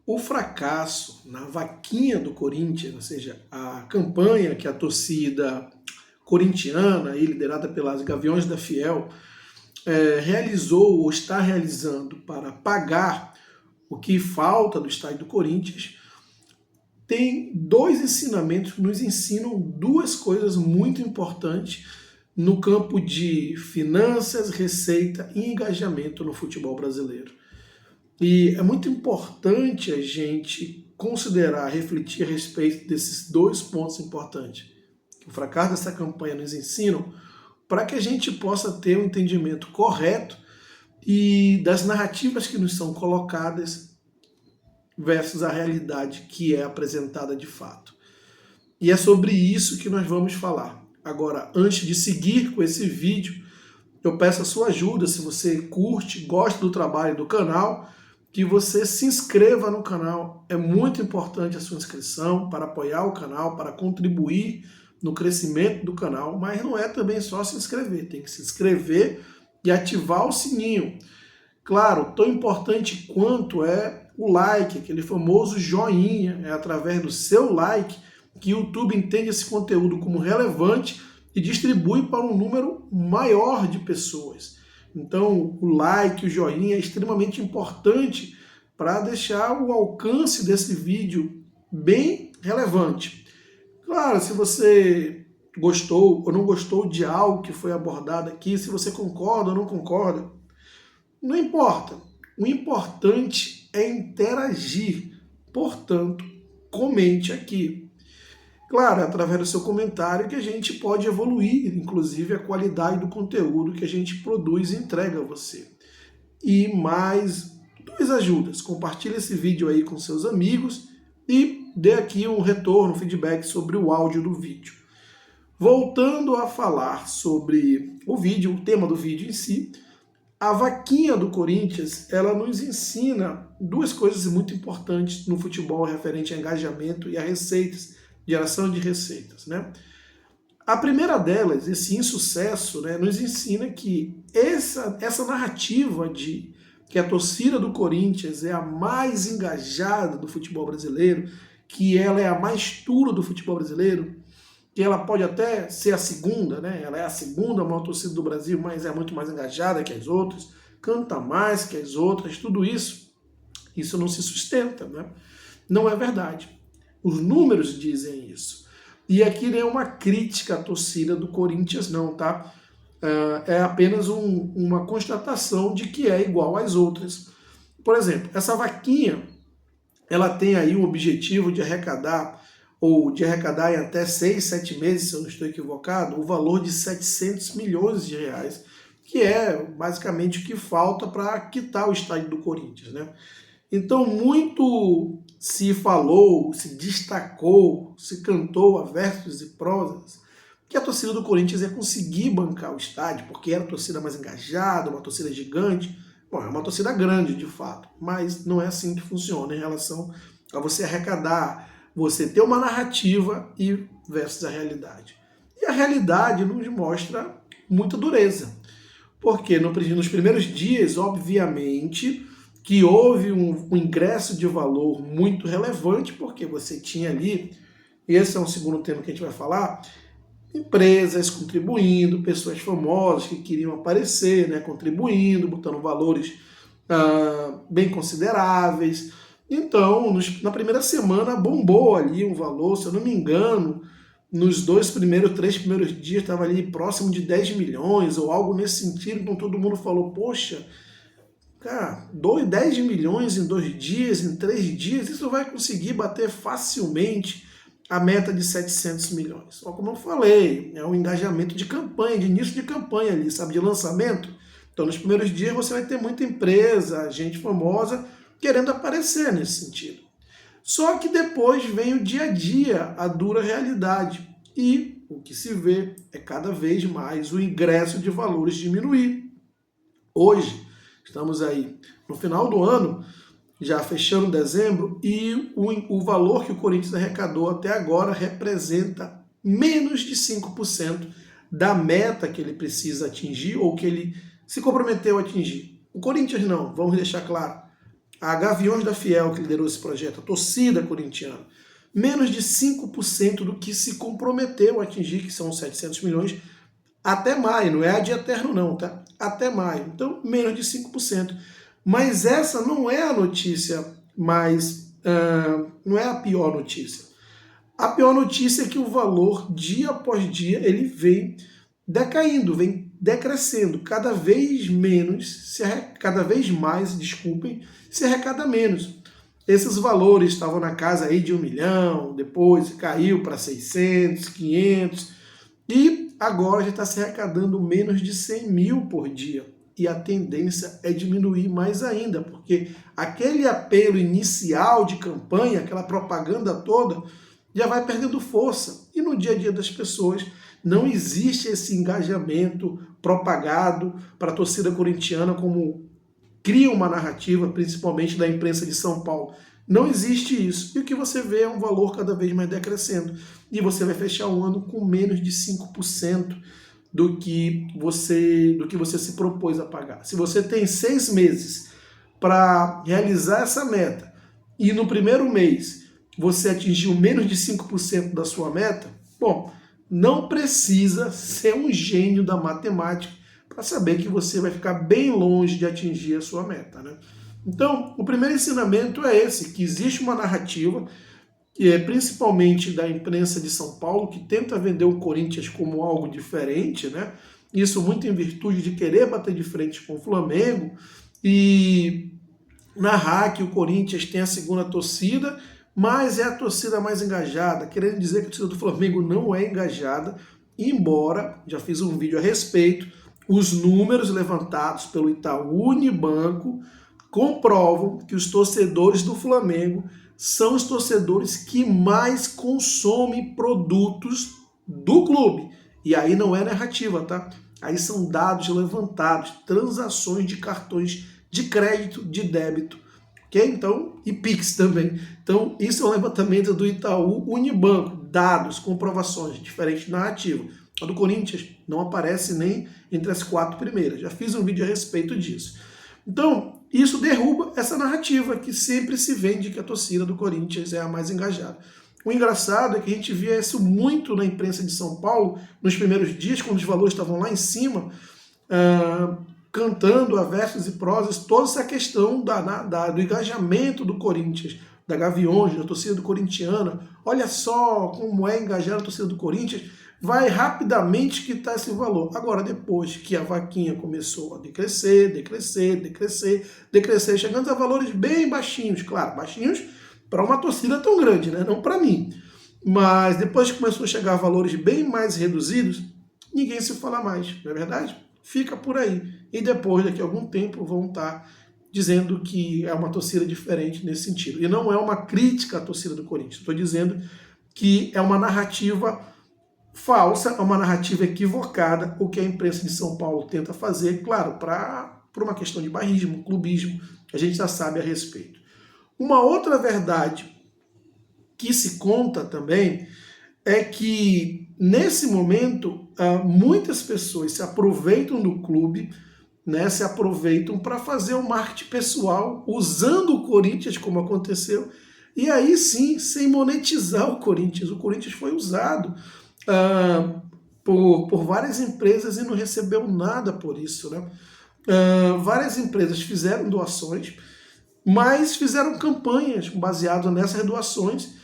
O fracasso na vaquinha do Corinthians, ou seja, a campanha que a torcida corintiana, aí, liderada pelas Gaviões da Fiel, realizou ou está realizando para pagar o que falta do estádio do Corinthians, tem dois ensinamentos que nos ensinam duas coisas muito importantes no campo de finanças, receita e engajamento no futebol brasileiro. E é muito importante a gente considerar, refletir a respeito desses dois pontos importantes que o fracasso dessa campanha nos ensina, para que a gente possa ter um entendimento correto e das narrativas que nos são colocadas versus a realidade que é apresentada de fato. E é sobre isso que nós vamos falar. Agora, antes de seguir com esse vídeo, eu peço a sua ajuda, se você curte, gosta do trabalho do canal, que você se inscreva no canal. É muito importante a sua inscrição para apoiar o canal, para contribuir no crescimento do canal, mas não é também só se inscrever, tem que se inscrever e ativar o sininho. Claro, tão importante quanto é o like, aquele famoso joinha, é através do seu like que o YouTube entende esse conteúdo como relevante e distribui para um número maior de pessoas. Então, o like, o joinha é extremamente importante para deixar o alcance desse vídeo bem relevante. Claro, se você gostou ou não gostou de algo que foi abordado aqui, se você concorda ou não concorda, não importa. O importante é interagir. Portanto, comente aqui. Claro, é através do seu comentário que a gente pode evoluir, inclusive, a qualidade do conteúdo que a gente produz e entrega a você. E mais duas ajudas. Compartilhe esse vídeo aí com seus amigos e dê aqui um retorno, um feedback sobre o áudio do vídeo. Voltando a falar sobre o vídeo, o tema do vídeo em si, a vaquinha do Corinthians, ela nos ensina duas coisas muito importantes no futebol referente a engajamento e a receitas, geração de receitas, né? A primeira delas, esse insucesso, né, nos ensina que essa narrativa de que a torcida do Corinthians é a mais engajada do futebol brasileiro, que ela é a mais dura do futebol brasileiro, que ela pode até ser a segunda, né? Ela é a segunda maior torcida do Brasil, mas é muito mais engajada que as outras, canta mais que as outras, tudo isso não se sustenta, né? Não é verdade. Os números dizem isso. E aqui não é uma crítica à torcida do Corinthians, não, tá? É apenas uma constatação de que é igual às outras. Por exemplo, essa vaquinha, ela tem aí o objetivo de arrecadar em até 6, 7 meses, se eu não estou equivocado, o valor de 700 milhões de reais, que é basicamente o que falta para quitar o estádio do Corinthians, né? Então, muito se falou, se destacou, se cantou a versos e prosas que a torcida do Corinthians ia conseguir bancar o estádio, porque era a torcida mais engajada, uma torcida gigante. Bom, é uma torcida grande, de fato, mas não é assim que funciona em relação a você arrecadar, você ter uma narrativa e versus a realidade. E a realidade nos mostra muita dureza, porque nos primeiros dias, obviamente, que houve um ingresso de valor muito relevante, porque você tinha ali, esse é um segundo tema que a gente vai falar, empresas contribuindo, pessoas famosas que queriam aparecer, né, contribuindo, botando valores bem consideráveis. Então, na primeira semana bombou ali um valor, se eu não me engano, nos 3 primeiros dias estava ali próximo de 10 milhões ou algo nesse sentido, então todo mundo falou, poxa, cara, 10 milhões em 2 dias, em 3 dias, isso vai conseguir bater facilmente a meta de 700 milhões. Só como eu falei, é um engajamento de campanha, de início de campanha ali, sabe, de lançamento. Então, nos primeiros dias você vai ter muita empresa, gente famosa, querendo aparecer nesse sentido. Só que depois vem o dia a dia, a dura realidade. E o que se vê é cada vez mais o ingresso de valores diminuir. Hoje, estamos aí no final do ano, já fechando dezembro, e o valor que o Corinthians arrecadou até agora representa menos de 5% da meta que ele precisa atingir ou que ele se comprometeu a atingir. O Corinthians não, vamos deixar claro. a Gaviões da Fiel, que liderou esse projeto, a torcida corintiana, menos de 5% do que se comprometeu a atingir, que são 700 milhões, até maio, não é a dia eterno não, tá? Até maio, então menos de 5%. Mas essa não é a notícia mais, não é a pior notícia. A pior notícia é que o valor, dia após dia, ele vem decaindo, vem decrescendo, cada vez mais, desculpem, se arrecada menos. Esses valores estavam na casa aí de 1 milhão, depois caiu para 600, 500, e agora já está se arrecadando menos de 100 mil por dia. E a tendência é diminuir mais ainda, porque aquele apelo inicial de campanha, aquela propaganda toda, já vai perdendo força. E no dia a dia das pessoas não existe esse engajamento propagado para a torcida corintiana, como cria uma narrativa, principalmente da imprensa de São Paulo. Não existe isso. E o que você vê é um valor cada vez mais decrescendo. E você vai fechar o ano com menos de 5% do que você se propôs a pagar. Se você tem 6 meses para realizar essa meta e no primeiro mês você atingiu menos de 5% da sua meta, bom, não precisa ser um gênio da matemática para saber que você vai ficar bem longe de atingir a sua meta, né? Então, o primeiro ensinamento é esse, que existe uma narrativa, principalmente da imprensa de São Paulo, que tenta vender o Corinthians como algo diferente, né? Isso muito em virtude de querer bater de frente com o Flamengo e narrar que o Corinthians tem a segunda torcida, mas é a torcida mais engajada, querendo dizer que a torcida do Flamengo não é engajada, embora, já fiz um vídeo a respeito, os números levantados pelo Itaú Unibanco comprovam que os torcedores do Flamengo são os torcedores que mais consomem produtos do clube. E aí não é narrativa, tá? Aí são dados levantados, transações de cartões de crédito, de débito, ok? Então, e Pix também. Então, isso é um levantamento do Itaú Unibanco, dados, comprovações, diferente da narrativa. A do Corinthians não aparece nem entre as 4 primeiras. Já fiz um vídeo a respeito disso. Então, isso derruba essa narrativa que sempre se vende que a torcida do Corinthians é a mais engajada. O engraçado é que a gente via isso muito na imprensa de São Paulo, nos primeiros dias, quando os valores estavam lá em cima, cantando a versos e prosas, toda essa questão do engajamento do Corinthians, da Gaviões, da torcida corintiana. Olha só como é engajar a torcida do Corinthians, vai rapidamente quitar esse valor. Agora, depois que a vaquinha começou a decrescer, chegando a valores bem baixinhos, claro, baixinhos para uma torcida tão grande, né? Não para mim. Mas depois que começou a chegar a valores bem mais reduzidos, ninguém se fala mais, não é verdade? Fica por aí. E depois, daqui a algum tempo, vão estar dizendo que é uma torcida diferente nesse sentido. E não é uma crítica à torcida do Corinthians. Estou dizendo que é uma narrativa falsa, é uma narrativa equivocada, o que a imprensa de São Paulo tenta fazer, claro, por uma questão de bairrismo, clubismo, a gente já sabe a respeito. Uma outra verdade que se conta também é que, nesse momento, muitas pessoas se aproveitam do clube, né, se aproveitam para fazer o marketing pessoal, usando o Corinthians, como aconteceu, e aí sim, sem monetizar o Corinthians. O Corinthians foi usado por várias empresas e não recebeu nada por isso, né? Várias empresas fizeram doações, mas fizeram campanhas baseadas nessas doações,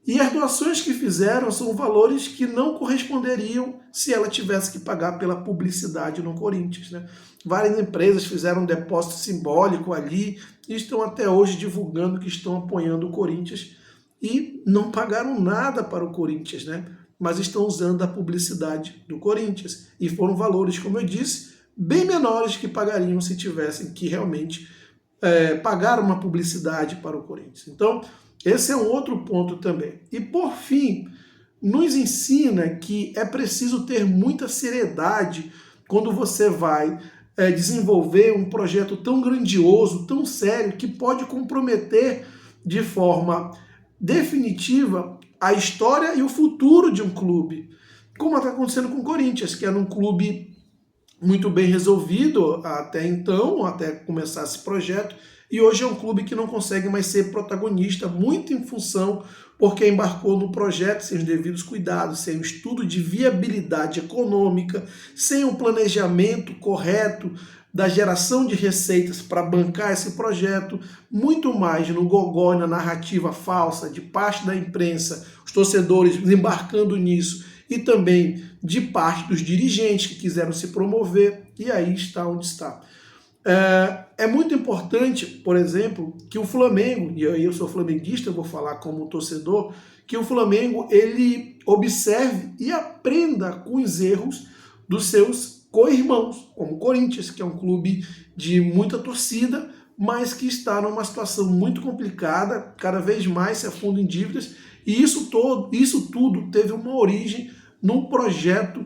e as doações que fizeram são valores que não corresponderiam se ela tivesse que pagar pela publicidade no Corinthians, né? Várias empresas fizeram um depósito simbólico ali e estão até hoje divulgando que estão apoiando o Corinthians e não pagaram nada para o Corinthians, né? Mas estão usando a publicidade do Corinthians. E foram valores, como eu disse, bem menores que pagariam se tivessem que realmente pagar uma publicidade para o Corinthians. Então, esse é um outro ponto também. E, por fim, nos ensina que é preciso ter muita seriedade quando você vai desenvolver um projeto tão grandioso, tão sério, que pode comprometer de forma definitiva a história e o futuro de um clube, como está acontecendo com o Corinthians, que era um clube muito bem resolvido até então, até começar esse projeto, e hoje é um clube que não consegue mais ser protagonista, muito em função porque embarcou no projeto sem os devidos cuidados, sem um estudo de viabilidade econômica, sem um planejamento correto da geração de receitas para bancar esse projeto, muito mais no gogó e na narrativa falsa de parte da imprensa, os torcedores embarcando nisso, e também de parte dos dirigentes que quiseram se promover, e aí está onde está. É muito importante, por exemplo, que o Flamengo, e aí eu sou flamenguista, eu vou falar como torcedor, que o Flamengo ele observe e aprenda com os erros dos seus co-irmãos, como o Corinthians, que é um clube de muita torcida, mas que está numa situação muito complicada, cada vez mais se afunda em dívidas, e isso tudo teve uma origem num projeto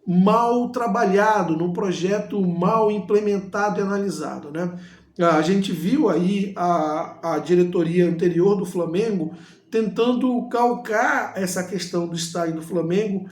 mal trabalhado, num projeto mal implementado e analisado, né? A gente viu aí a diretoria anterior do Flamengo tentando calcar essa questão do estádio do Flamengo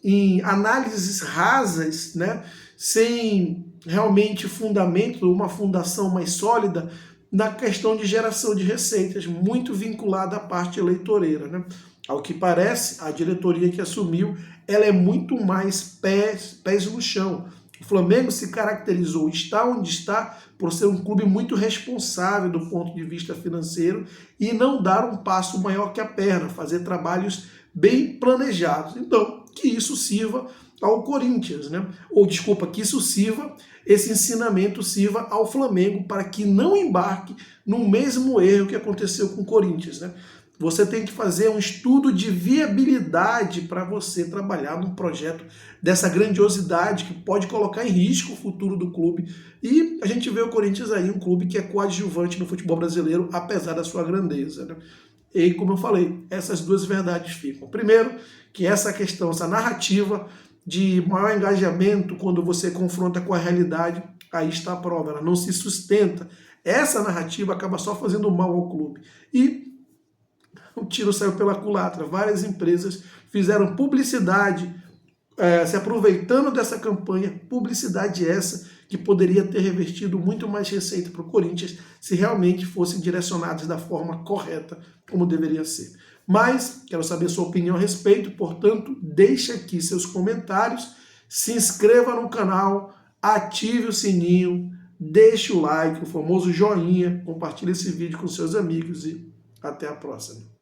em análises rasas, né? Sem realmente fundamento, uma fundação mais sólida na questão de geração de receitas, muito vinculada à parte eleitoreira, né? Ao que parece, a diretoria que assumiu, ela é muito mais pés no chão. O Flamengo se caracterizou, está onde está, por ser um clube muito responsável do ponto de vista financeiro e não dar um passo maior que a perna, fazer trabalhos bem planejados. Então, que isso sirva ao Corinthians, né? Ou, desculpa, que isso sirva, esse ensinamento sirva ao Flamengo para que não embarque no mesmo erro que aconteceu com o Corinthians, né? Você tem que fazer um estudo de viabilidade para você trabalhar num projeto dessa grandiosidade que pode colocar em risco o futuro do clube. E a gente vê o Corinthians aí, um clube que é coadjuvante no futebol brasileiro, apesar da sua grandeza, né? E, como eu falei, essas duas verdades ficam. Primeiro, que essa questão, essa narrativa de maior engajamento quando você confronta com a realidade, aí está a prova, ela não se sustenta. Essa narrativa acaba só fazendo mal ao clube. E o tiro saiu pela culatra. Várias empresas fizeram publicidade, se aproveitando dessa campanha, publicidade essa que poderia ter revertido muito mais receita para o Corinthians se realmente fossem direcionadas da forma correta, como deveria ser. Mas quero saber sua opinião a respeito, portanto, deixe aqui seus comentários, se inscreva no canal, ative o sininho, deixe o like, o famoso joinha, compartilhe esse vídeo com seus amigos e até a próxima.